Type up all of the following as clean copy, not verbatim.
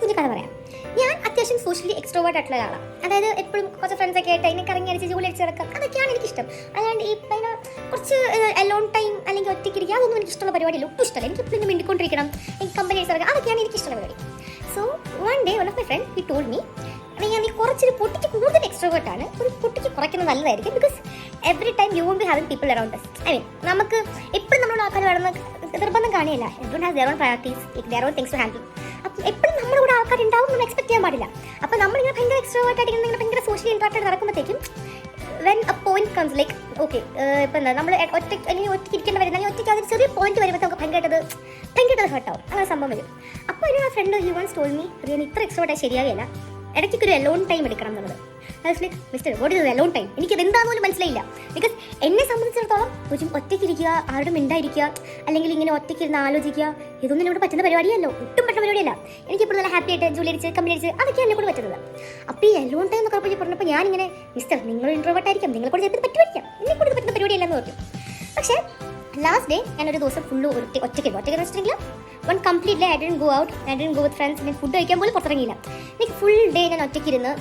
കുഞ്ഞു കഥ പറയാം. ഞാൻ അത്യാവശ്യം സോഷ്യലി എക്സ്ട്രോവേർട്ട് ആയിട്ടുള്ള ഒരാളാണ്. അതായത് എപ്പോഴും കുറച്ച് ഫ്രണ്ട്സൊക്കെ ആയിട്ട് അതിനെ കറങ്ങി അടിച്ച് ജോലി അടിച്ച് കിടക്കാം, അതൊക്കെയാണ് എനിക്കിഷ്ടം. അല്ലാണ്ട് ഈ പിന്നെ കുറച്ച് അലോൺ ടൈം അല്ലെങ്കിൽ ഒറ്റയ്ക്കിരിക്കുക അതൊന്നും എനിക്കിഷ്ടമുള്ള പരിപാടിയില്ല, ഒട്ടും ഇഷ്ടമല്ല. എനിക്ക് എപ്പോഴും മിണ്ടിക്കൊണ്ടിരിക്കണം, എനിക്ക് കമ്പനി അടിച്ച് കിടക്കുക, അതൊക്കെയാണ് എനിക്കിഷ്ടമുള്ള പരിപാടി. So one day one of my friend he told me, ഞാൻ നീ കുറച്ചൊരു പൊട്ടിക്ക് കൂടുതൽ എക്സ്ട്രോവേർട്ട് ആണ്, ഒരു പൊട്ടിക്ക് കുറയ്ക്കുന്നത് നല്ലതായിരിക്കും. Because every time you won't be having people around us. I mean നമുക്ക് എപ്പോഴും നമ്മളോട് ആൾക്കാർ വേണമെന്ന് നിർബന്ധം കാണിയല്ല. Everyone has their own priorities, their own things to handle. അപ്പം എപ്പോഴും നമ്മുടെ കൂടെ ആൾക്കാരുണ്ടാവും നമ്മൾ എക്സ്പെക്ട് ചെയ്യാൻ പാടില്ല. അപ്പോൾ നമ്മളിങ്ങനെ ഭയങ്കര എക്സ്ട്രോവേർട്ട് ആയിട്ട് ഇങ്ങനെ ഭയങ്കര സോഷ്യലി ഇൻട്രാക്റ്റഡ് നടക്കുമ്പോഴത്തേക്കും when a point comes like okay ഇപ്പം എന്താ നമ്മൾ ഒറ്റയ്ക്ക് ഇരിക്കേണ്ട വരുന്ന അല്ലെങ്കിൽ ഒറ്റയ്ക്ക് അതൊരു ചെറിയ പോയിന്റ് വരുമ്പോൾ നമുക്ക് ഭയങ്കരമായിട്ട് ഹേർട്ടാവും, അങ്ങനെ സംഭവം വരും. അപ്പോൾ എന്നോട് ആ friend he once told me, Riyan ഇത്ര എക്സ്ട്രോവേർട്ടായി ശരിയാവില്ല, ഇടയ്ക്കൊരു അലോൺ ടൈം എടുക്കണം എന്നുള്ളത്. Like mister what is alone time? എനിക്കത് എന്താണെന്ന് പോലും മനസ്സിലായില്ല. ബിക്കോസ് എന്നെ സംബന്ധിച്ചിടത്തോളം ഒരു ഒറ്റയ്ക്കിരിക്കുക, ആരോടും മിണ്ടായിരിക്കുക, അല്ലെങ്കിൽ ഇങ്ങനെ ഒറ്റയ്ക്കിരുന്ന് ആലോചിക്കുക, ഇതൊന്നും എന്നോട് പറ്റുന്ന പരിപാടിയല്ലോ, ഒട്ടും പറ്റുന്ന പരിപാടിയല്ല. എനിക്കിപ്പോൾ നല്ല ഹാപ്പി ആയിട്ട് ജോലി അടിച്ച് കമ്പനി അടിച്ച് അതൊക്കെയാണ് എന്നെ കൂടെ പറ്റുന്നത്. അപ്പോൾ ഈ അലോൺ ടൈം എന്നൊക്കെ പറഞ്ഞപ്പോൾ ഞാനിങ്ങനെ മിസ്റ്റർ നിങ്ങൾ ഇൻട്രോവേർട്ട് ആയിരിക്കും, നിങ്ങളെ കൂടെ ചിലപ്പോൾ പറ്റുമായിരിക്കാം, എന്നെ കൂടെ പറ്റുന്ന പരിപാടിയല്ലെന്ന് പറഞ്ഞു. പക്ഷേ ലാസ്റ്റ് ഡേ ഞാനൊരു ദിവസം ഫുള്ള് ഒറ്റയ്ക്ക് വെച്ചിട്ടുണ്ടെങ്കിൽ one completely I didn't go out, I didn't go with friends. ഞാൻ ഫുഡ് കഴിക്കാൻ പോലും പുറത്തിറങ്ങിയില്ല. എനിക്ക് ഫുൾ ഡേ ഞാൻ ഒറ്റയ്ക്കിരുന്ന്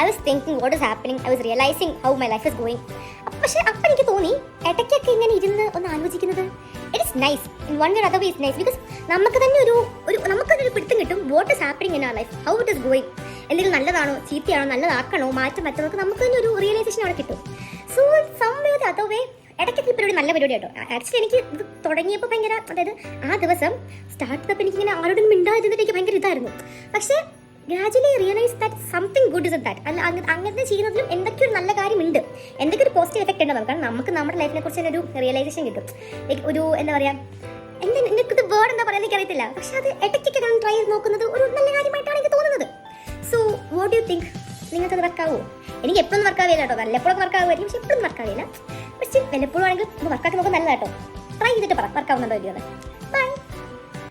I was thinking what is happening, I was realising how my life is going. പക്ഷേ അപ്പം എനിക്ക് തോന്നി ഇടയ്ക്കൊക്കെ ഇങ്ങനെ ഇരുന്ന് ഒന്ന് ആലോചിക്കുന്നത് it is nice, in one way other way is nice. Because നമുക്ക് തന്നെ നമുക്കൊരു പിടുത്തം കിട്ടും what is happening in our life, how it is going, എന്തെങ്കിലും നല്ലതാണോ ചീത്തയാണോ നല്ലതാക്കണോ മാറ്റം പറ്റുന്നതൊക്കെ നമുക്ക് തന്നെ ഒരു റിയലൈസേഷൻ അവിടെ കിട്ടും. So some way other way ഇടയ്ക്കൊക്കെ ഈ പരിപാടി നല്ല പരിപാടി കേട്ടോ. ആക്ച്വലി എനിക്ക് ഇത് തുടങ്ങിയപ്പോൾ ഭയങ്കര, അതായത് ആ ദിവസം സ്റ്റാർട്ട് ചെയ്തപ്പോൾ എനിക്കിങ്ങനെ ആരോടും മിണ്ടാതിരുന്നിട്ട് എനിക്ക് ഭയങ്കര ഇതായിരുന്നു. പക്ഷേ gradually realise that something good is that. അല്ല അങ്ങനത്തെ ചെയ്യുന്നതിലും എന്തൊക്കെ ഒരു നല്ല കാര്യമുണ്ട്, എന്തൊക്കെ ഒരു പോസിറ്റീവ് എഫക്റ്റ് ഉണ്ട് നമുക്ക്. നമുക്ക് നമ്മുടെ ലൈഫിനെ കുറിച്ച് തന്നെ ഒരു റിയലൈസേഷൻ കിട്ടും. ലൈക്ക് ഒരു എന്താ പറയുക, നിങ്ങൾക്ക് വേർഡ് എന്താ പറയുക എനിക്കറിയത്തില്ല, പക്ഷെ അത് ഇടയ്ക്കൊക്കെ ഞാൻ ട്രൈ ചെയ്ത് നോക്കുന്നത് ഒരു നല്ല കാര്യമായിട്ടാണ് എനിക്ക് തോന്നുന്നത്. So what you think? നിങ്ങൾക്കത് വർക്കാവോ? എനിക്ക് എപ്പോഴും വർക്കാവില്ല കേട്ടോ, വല്ലപ്പോഴും വർക്കാവുമായിരിക്കും, പക്ഷെ എപ്പോഴും വർക്കാവില്ല. പക്ഷേ വല്ലപ്പോഴും ആണെങ്കിൽ വർക്കാക്കി നോക്കാൻ നല്ലതാട്ടോ. ട്രൈ ചെയ്തിട്ട് പറ വർക്കാവുന്നുണ്ടോ ഇല്ലയോ. ബൈ.